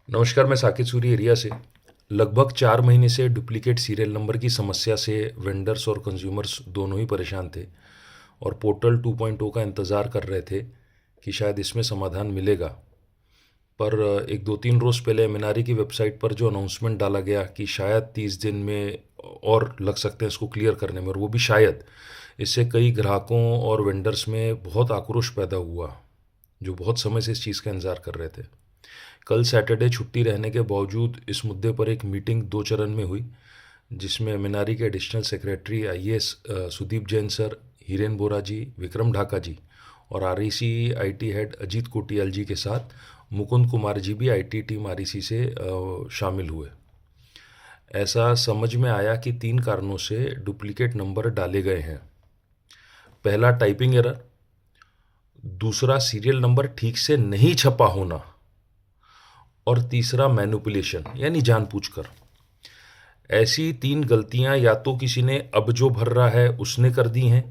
नमस्कार, मैं साकिब सूरी एरिया से। लगभग 4 महीने से डुप्लीकेट सीरियल नंबर की समस्या से वेंडर्स और कंज्यूमर्स दोनों ही परेशान थे और पोर्टल 2.0 का इंतज़ार कर रहे थे कि शायद इसमें समाधान मिलेगा। पर एक 2-3 रोज़ पहले एमएनआरई की वेबसाइट पर जो अनाउंसमेंट डाला गया कि शायद 30 दिन में और लग सकते हैं इसको क्लियर करने में, और वो भी शायद, इससे कई ग्राहकों और वेंडर्स में बहुत आक्रोश पैदा हुआ जो बहुत समय से इस चीज़ का इंतज़ार कर रहे थे। कल सैटरडे छुट्टी रहने के बावजूद इस मुद्दे पर एक मीटिंग 2 चरण में हुई, जिसमें एमएनआरई के additional secretary IAS Sudeep Jain sir, Hiren Bora ji, Vikram Dhaka ji और REC IT head Ajit Kotiyal ji के साथ मुकुंद कुमार जी भी आईटी टीम आरईसी से शामिल हुए। ऐसा समझ में आया कि 3 कारणों से डुप्लीकेट नंबर डाले गए हैं। पहला, टाइपिंग एरर। दूसरा, सीरियल नंबर ठीक से नहीं छपा होना। और तीसरा, मैनिपुलेशन यानी जानबूझकर। ऐसी 3 गलतियां या तो किसी ने अब जो भर रहा है उसने कर दी हैं,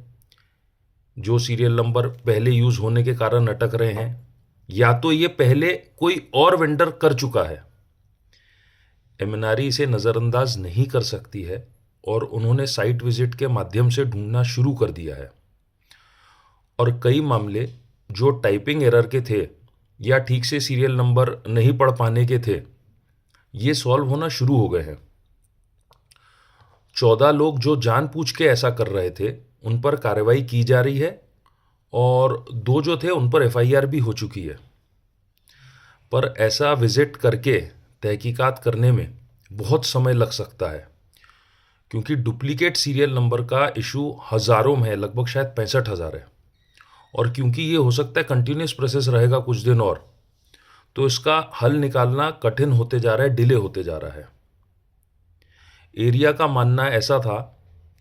जो सीरियल नंबर पहले यूज होने के कारण अटक रहे हैं, या तो ये पहले कोई और वेंडर कर चुका है। एमएनआरई इसे नज़रअंदाज नहीं कर सकती है और उन्होंने साइट विजिट के माध्यम से ढूंढना शुरू कर दिया है। और कई मामले जो टाइपिंग एरर के थे या ठीक से सीरियल नंबर नहीं पढ़ पाने के थे, ये सॉल्व होना शुरू हो गए हैं। 14 लोग जो जानबूझ के ऐसा कर रहे थे उन पर कार्रवाई की जा रही है और 2 जो थे उन पर एफआईआर भी हो चुकी है। पर ऐसा विजिट करके तहकीकात करने में बहुत समय लग सकता है, क्योंकि डुप्लीकेट सीरियल नंबर का इशू हज़ारों में है, लगभग शायद 65,000 है। और क्योंकि ये हो सकता है कंटिन्यूस प्रोसेस रहेगा कुछ दिन और, तो इसका हल निकालना कठिन होते जा रहा है, डिले होते जा रहा है। एरिया का मानना ऐसा था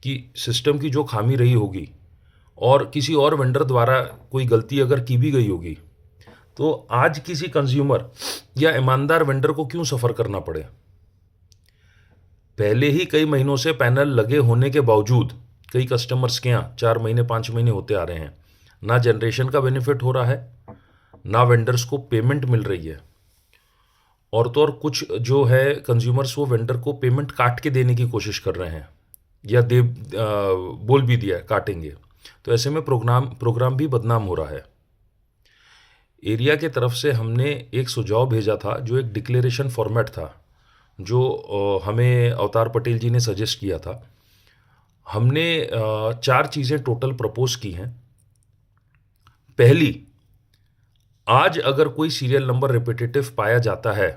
कि सिस्टम की जो खामी रही होगी और किसी और वेंडर द्वारा कोई गलती अगर की भी गई होगी, तो आज किसी कंज्यूमर या ईमानदार वेंडर को क्यों सफ़र करना पड़े। पहले ही कई महीनों से पैनल लगे होने के बावजूद कई कस्टमर्स के यहाँ 4 महीने 5 महीने होते आ रहे हैं, ना जनरेशन का बेनिफिट हो रहा है, ना वेंडर्स को पेमेंट मिल रही है। और तो और कुछ जो है कंज्यूमर्स वो वेंडर को पेमेंट काट के देने की कोशिश कर रहे हैं या बोल भी दिया है काटेंगे। तो ऐसे में प्रोग्राम भी बदनाम हो रहा है। एरिया के तरफ से हमने एक सुझाव भेजा था, जो एक डिक्लेरेशन फॉर्मेट था, जो हमें अवतार पटेल जी ने सजेस्ट किया था। हमने 4 चीज़ें टोटल प्रपोज की हैं। पहली, आज अगर कोई सीरियल नंबर रिपीटेटिव पाया जाता है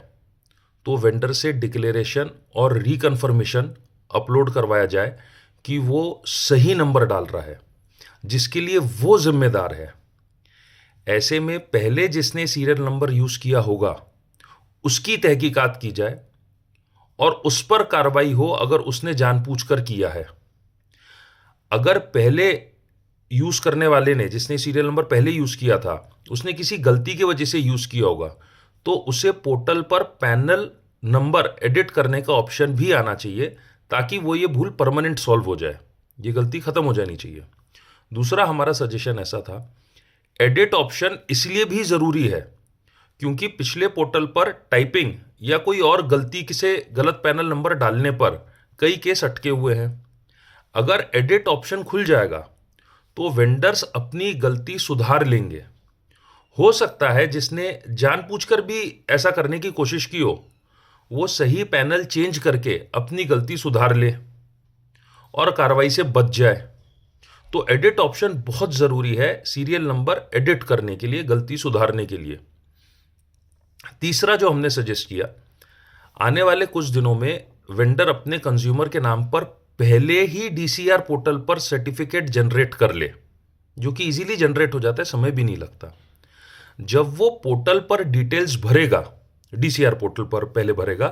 तो वेंडर से डिक्लेरेशन और रिकन्फर्मेशन अपलोड करवाया जाए कि वो सही नंबर डाल रहा है, जिसके लिए वो जिम्मेदार है। ऐसे में पहले जिसने सीरियल नंबर यूज किया होगा उसकी तहकीकात की जाए और उस पर कार्रवाई हो अगर उसने जानबूझकर किया है। अगर पहले यूज करने वाले ने, जिसने सीरियल नंबर पहले यूज किया था, उसने किसी गलती की वजह से यूज किया होगा, तो उसे पोर्टल पर पैनल नंबर एडिट करने का ऑप्शन भी आना चाहिए, ताकि वो ये भूल परमानेंट सॉल्व हो जाए, ये गलती खत्म हो जानी चाहिए। दूसरा हमारा सजेशन ऐसा था, एडिट ऑप्शन इसलिए भी जरूरी है क्योंकि पिछले पोर्टल पर टाइपिंग या कोई और गलती से गलत पैनल नंबर डालने पर कई केस अटके हुए हैं। अगर एडिट ऑप्शन खुल जाएगा तो वेंडर्स अपनी गलती सुधार लेंगे। हो सकता है जिसने जानबूझकर भी ऐसा करने की कोशिश की हो, वो सही पैनल चेंज करके अपनी गलती सुधार ले और कार्रवाई से बच जाए। तो एडिट ऑप्शन बहुत जरूरी है सीरियल नंबर एडिट करने के लिए, गलती सुधारने के लिए। तीसरा जो हमने सजेस्ट किया, आने वाले कुछ दिनों में वेंडर अपने कंज्यूमर के नाम पर पहले ही डीसीआर पोर्टल पर सर्टिफिकेट जनरेट कर ले, जो कि इजीली जनरेट हो जाता है, समय भी नहीं लगता। जब वो पोर्टल पर डिटेल्स भरेगा, डीसीआर पोर्टल पर पहले भरेगा,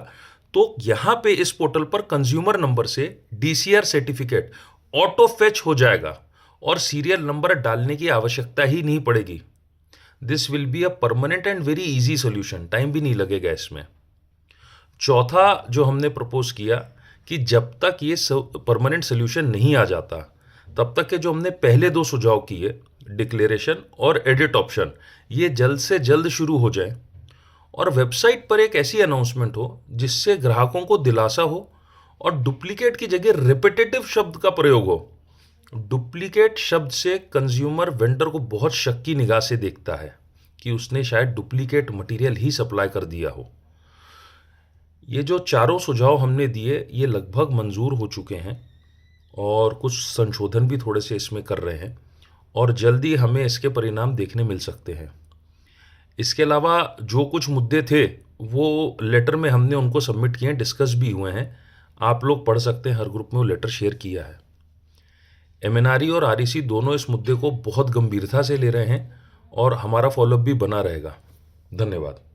तो यहां पे इस पोर्टल पर कंज्यूमर नंबर से डीसीआर सर्टिफिकेट ऑटो फेच हो जाएगा और सीरियल नंबर डालने की आवश्यकता ही नहीं पड़ेगी। This will be a permanent and very easy solution, time भी नहीं लगेगा इसमें। चौथा जो हमने प्रपोज किया कि जब तक ये परमानेंट सोल्यूशन नहीं आ जाता, तब तक के जो हमने पहले 2 सुझाव किए, डिक्लेरेशन और एडिट ऑप्शन, ये जल्द से जल्द शुरू हो जाए और वेबसाइट पर एक ऐसी अनाउंसमेंट हो जिससे ग्राहकों को दिलासा हो और डुप्लीकेट की जगह रिपीटेटिव शब्द का प्रयोग हो। डुप्लीकेट शब्द से कंज्यूमर वेंडर को बहुत शक की निगाह से देखता है कि उसने शायद डुप्लीकेट मटेरियल ही सप्लाई कर दिया हो। ये जो चारों सुझाव हमने दिए ये लगभग मंजूर हो चुके हैं और कुछ संशोधन भी थोड़े से इसमें कर रहे हैं और जल्दी हमें इसके परिणाम देखने मिल सकते हैं। इसके अलावा जो कुछ मुद्दे थे वो लेटर में हमने उनको सबमिट किए हैं, डिस्कस भी हुए हैं। आप लोग पढ़ सकते हैं, हर ग्रुप में वो लेटर शेयर किया है। एमएनआरई और आरईसी दोनों इस मुद्दे को बहुत गंभीरता से ले रहे हैं और हमारा फॉलोअप भी बना रहेगा। धन्यवाद।